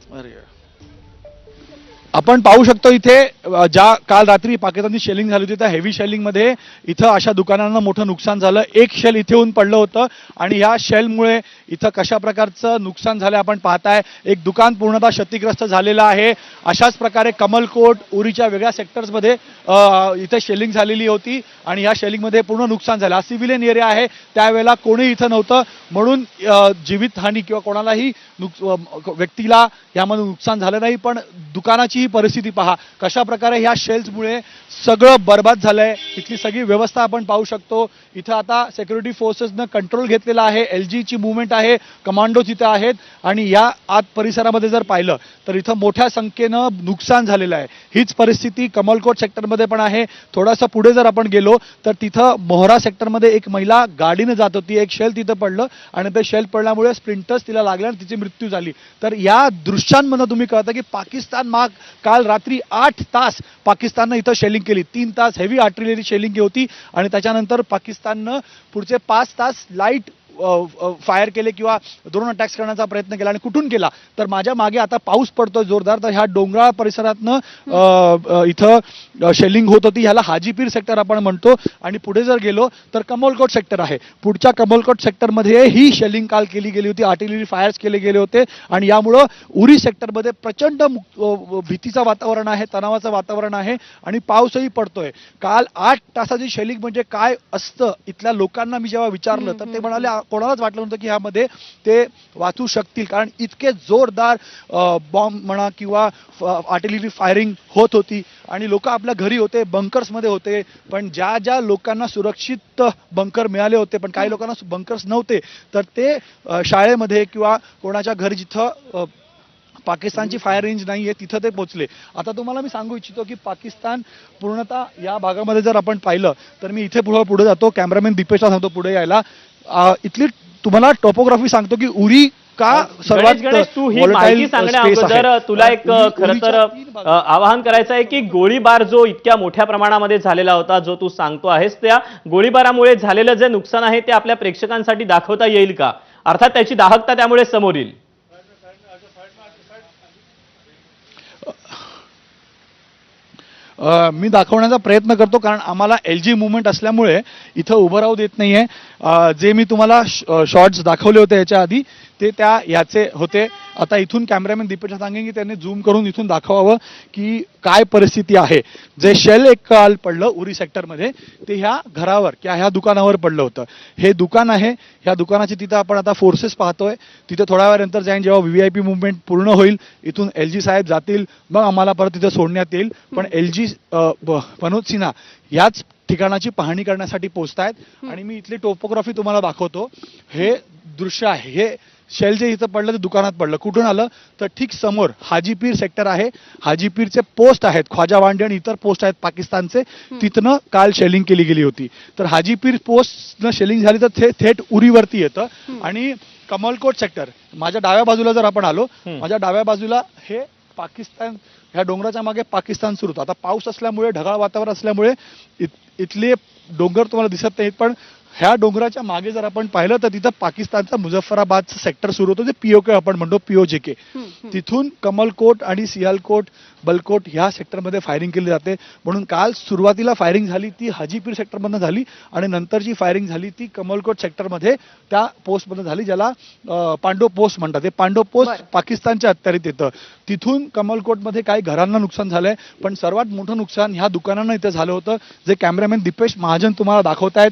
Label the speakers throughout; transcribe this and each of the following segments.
Speaker 1: अरे आपण पाहू शकतो इथे ज्या काल रात्री पाकिस्तानची शेलिंग झाली होती त्या हेवी शेलिंगमध्ये इथं अशा दुकानांना मोठं नुकसान झालं. एक शेल इथे येऊन पडलं होतं आणि या शेलमुळे इथं कशा प्रकारचं नुकसान झालं आपण पाहताय. एक दुकान पूर्णतः क्षतिग्रस्त झालेलं आहे. अशाच प्रकारे कमलकोट उरीच्या वेगळ्या सेक्टर्समध्ये इथे शेलिंग झालेली होती आणि या शेलिंगमध्ये पूर्ण नुकसान झालं. हा सिव्हिलियन एरिया आहे, त्यावेळेला कोणी इथं नव्हतं म्हणून जीवितहानी किंवा कोणालाही व्यक्तीला यामध्ये नुकसान झालं नाही. पण दुकानाची परिस्थिती पहा कशा प्रकारे ह्या शेल्समुळे सगळं बर्बाद झालंय. इथली सगळी व्यवस्था आपण पाहू शकतो. इथं आता सिक्युरिटी फोर्सेसनं कंट्रोल घेतलेला आहे. LGची मूवमेंट आहे, कमांडो तिथे आहेत आणि या आत परिसरामध्ये जर पाहिलं तर इथं मोठ्या संख्येनं नुकसान झालेलं आहे. हीच परिस्थिती कमलकोट सेक्टरमध्ये पण आहे. थोडासा पुढे जर आपण गेलो तर तिथं मोहरा सेक्टरमध्ये एक महिला गाडीने जात होती, एक शेल तिथं पडलं आणि ते शेल पडल्यामुळे स्प्लिंटर्स तिला लागले आणि तिची मृत्यू झाली. तर या दृश्यांमधून तुम्ही कळतं की पाकिस्तान काल रात्री 8 तास पाकिस्ताननं इथं शेलिंग केली. 3 तास हेवी आर्टिलरी शेलिंग होती आणि त्याच्यानंतर पाकिस्ताननं पुढचे 5 तास लाईट फायर केले किंवा ड्रोन अटॅक्स करण्याचा प्रयत्न केला. आणि कुठून केला तर माझ्या मागे आता पाऊस पडतोय जोरदार. तर ह्या डोंगराळ परिसरातनं इथं शेलिंग होत होती. ह्याला हाजीपीर सेक्टर आपण म्हणतो. आणि पुढे जर गेलो तर कमलकोट सेक्टर आहे. पुढच्या कमलकोट सेक्टरमध्ये ही शेलिंग काल केली गेली होती. आर्टिलरी फायर्स केले गेले होते आणि यामुळं उरी सेक्टरमध्ये प्रचंड भीतीचं वातावरण आहे, तणावाचं वातावरण आहे आणि पाऊसही पडतोय. काल 8 तासाची शेलिंग म्हणजे काय असतं इथल्या लोकांना मी जेव्हा विचारलं तर ते म्हणाले कोणालाच वाटलं नव्हतं की ह्यामध्ये ते वाचू शकतील, कारण इतके जोरदार बॉम्ब म्हणा किंवा आर्टिलरी फायरिंग होत होती आणि लोक आपल्या घरी होते, बंकर्समध्ये होते. पण ज्या ज्या लोकांना सुरक्षित बंकर मिळाले होते पण काही लोकांना बंकर्स नव्हते तर ते शाळेमध्ये किंवा कोणाच्या घरी जिथं पाकिस्तानची फायर रेंज नाही आहे तिथं ते पोहोचले. आता तुम्हाला मी सांगू इच्छितो की पाकिस्तान पूर्णतः या भागामध्ये जर आपण पाहिलं तर मी इथे पुढे जातो, कॅमेरामॅन दीपेशला सांगतो पुढे यायला. इथली तुम्हाला टोपोग्राफी सांगतो की उरी का सर्वात
Speaker 2: तू ही माहिती सांगण्या अगोदर तुला एक खरं तर आवाहन करायचं आहे की गोळीबार जो इतक्या मोठ्या प्रमाणामध्ये झालेला होता जो तू सांगतो आहेस, त्या गोळीबारामुळे झालेलं जे नुकसान आहे ते आपल्या प्रेक्षकांसाठी दाखवता येईल का? अर्थात त्याची दाहकता त्यामुळे समोर येईल.
Speaker 1: मी दाखवण्याचा प्रयत्न करतो कारण आम्हाला LG मुवमेंट असल्यामुळे इथं उभं राहू देत नाहीये. जे मी तुम्हाला शॉर्ट्स दाखवले होते याच्या आधी ते याचे होते. आता इथून कॅमेरामॅन दीपेशला सांगेन की त्यांनी झूम करून इथून दाखवावं की काय परिस्थिती आहे. जे शेल एक काल पडलं उरी सेक्टरमध्ये ते ह्या घरावर किंवा ह्या दुकानावर पडलं होतं. हे दुकान आहे, ह्या दुकानाची तिथं आपण आता फोर्सेस पाहतोय. तिथे थोड्या वेळानंतर जाईन, जेव्हा VIP मुवमेंट पूर्ण होईल इथून LG साहेब जातील मग आम्हाला परत तिथे सोडण्यात येईल. पण LG मनोज सिन्हा याच ठिकाणाची पाहणी करण्यासाठी पोहोचतायत आणि मी इथली टोपोग्राफी तुम्हाला दाखवतो. हे दृश्य आहे, हे शेल जे इथं पडलं ते दुकानात पडलं. कुठून आलं तर ठीक समोर हाजीपीर सेक्टर आहे. हाजीपीरचे पोस्ट आहेत, ख्वाजा वांडे आणि इतर पोस्ट आहेत पाकिस्तानचे, तिथनं काल शेलिंग केली गेली होती. तर हाजीपीर पोस्टनं शेलिंग झाली तर थेट उरीवरती येतं. आणि कमलकोट सेक्टर माझ्या डाव्या बाजूला जर आपण आलो, माझ्या डाव्या बाजूला हे पाकिस्तान, ह्या डोंगराच्या मागे पाकिस्तान सुरू होतं. आता पाऊस असल्यामुळे ढगाळ वातावरण असल्यामुळे इथले डोंगर तुम्हाला दिसत नाहीत, पण ह्या डोंगराच्या मागे जर आपण पाहिलं तर तिथं पाकिस्तानचा मुझफ्फराबादचं सेक्टर सुरू होतं, जे POK आपण म्हणतो, POJK. तिथून कमलकोट आणि सियालकोट, बलकोट ह्या सेक्टरमध्ये फायरिंग केली जाते. म्हणून काल सुरुवातीला फायरिंग झाली ती हाजीपीर सेक्टरमधनं झाली आणि नंतर जी फायरिंग झाली ती कमलकोट सेक्टरमध्ये त्या पोस्टमधनं झाली, ज्याला पांडो पोस्ट म्हणतात. ते पांडो पोस्ट पाकिस्तानच्या अखत्यारीत येतं. तिथून कमलकोटमध्ये काही घरांना नुकसान झालंय, पण सर्वात मोठं नुकसान ह्या दुकानांना इथं झालं होतं, जे कॅमेरामॅन दीपेश महाजन तुम्हाला दाखवतायत.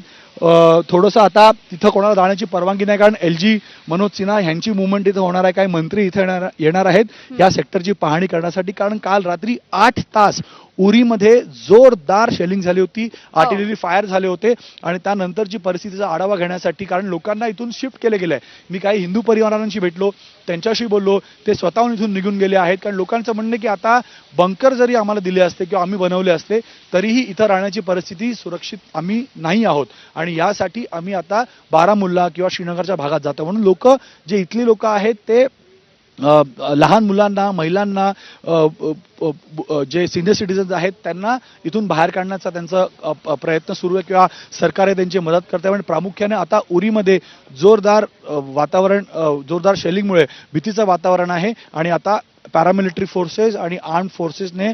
Speaker 1: थोडंसं आता तिथं कोणाला जाण्याची परवानगी नाही कारण LG मनोज सिन्हा यांची मुवमेंट इथं होणार आहे. काही मंत्री इथं येणार आहेत या सेक्टरची पाहणी करण्यासाठी, कारण काल रात्री 8 तास उरीमध्ये जोरदार शेलिंग झाली होती, आर्टिलरी फायर झाले होते आणि त्यानंतरची परिस्थितीचा आढावा घेण्यासाठी, कारण लोकांना इथून शिफ्ट केले गेले आहे. मी काही हिंदू परिवारांशी भेटलो, त्यांच्याशी बोललो, ते स्वतःहून इथून निघून गेले आहेत. कारण लोकांचं म्हणणं की आता बंकर जरी आम्हाला दिले असते किंवा आम्ही बनवले असते तरीही इथं राहण्याची परिस्थिती सुरक्षित आम्ही नाही आहोत आणि यासाठी आम्ही आता बारामुल्ला किंवा श्रीनगरच्या भागात जातो. म्हणून लोक, जे इथली लोक आहेत ते लहान मुलांना, महिलांना, जे सिनियर सिटीजन्स आहेत त्यांना इथून बाहेर काढण्याचा त्यांचा प्रयत्न सुरू आहे किंवा सरकार त्यांची मदत करते. पण प्रामुख्याने आता उरीमध्ये जोरदार वातावरण, जोरदार शेलिंगमुळे भीतीचं वातावरण आहे आणि आता पॅरामिलिटरी फोर्सेस आणि आर्म्ड फोर्सेसने